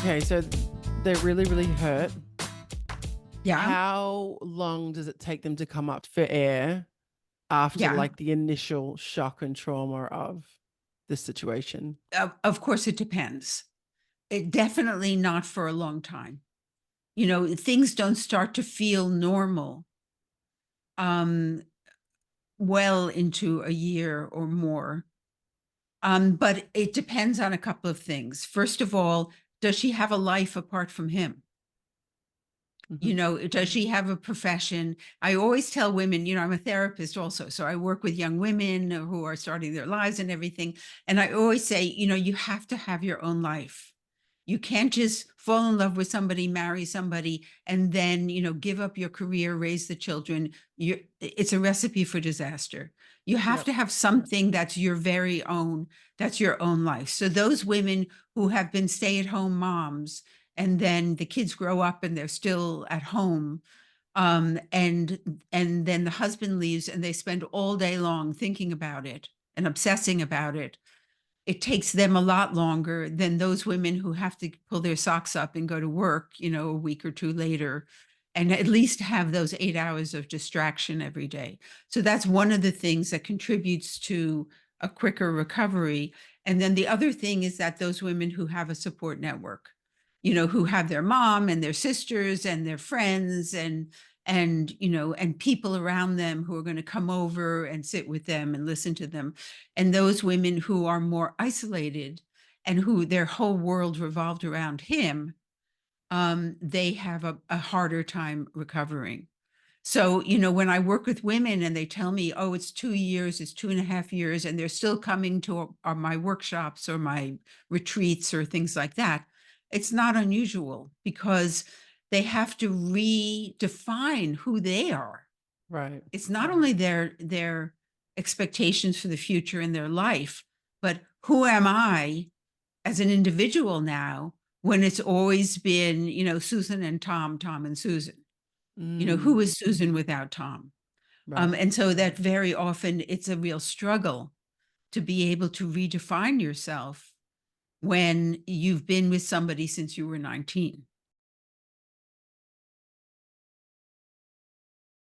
Okay, so they're really, really hurt. Yeah, How long does it take them to come up for air after, yeah. like, the initial shock and trauma of the situation? Of course, it depends. It definitely not for a long time. Things don't start to feel normal, um, well into a year or more. But it depends on a couple of things. First of all, does she have a life apart from him? Mhm. Does she have a profession? I always tell women, I'm a therapist also. So I work with young women who are starting their lives and everything. And I always say, you have to have your own life. You can't just fall in love with somebody, marry somebody, and then, give up your career, raise the children. It's a recipe for disaster. You have Yep. to have something that's your very own, that's your own life. So those women who have been stay-at-home moms, and then the kids grow up and they're still at home, and then the husband leaves and they spend all day long thinking about it and obsessing about it. It takes them a lot longer than those women who have to pull their socks up and go to work, a week or 2 later, and at least have those 8 hours of distraction every day. So that's one of the things that contributes to a quicker recovery. And then the other thing is that those women who have a support network, who have their mom and their sisters and their friends and people around them who are going to come over and sit with them and listen to them, and those women who are more isolated and who their whole world revolved around him, they have a harder time recovering. So, when I work with women and they tell me, oh, it's 2 years, it's 2.5 years, and they're still coming to my workshops or my retreats or things like that, it's not unusual because they have to redefine who they are. Right. It's not only their expectations for the future in their life, but who am I as an individual now when it's always been, Susan and Tom, Tom and Susan. Mm, Who is Susan without Tom? right. And so that very often it's a real struggle to be able to redefine yourself when you've been with somebody since you were 19.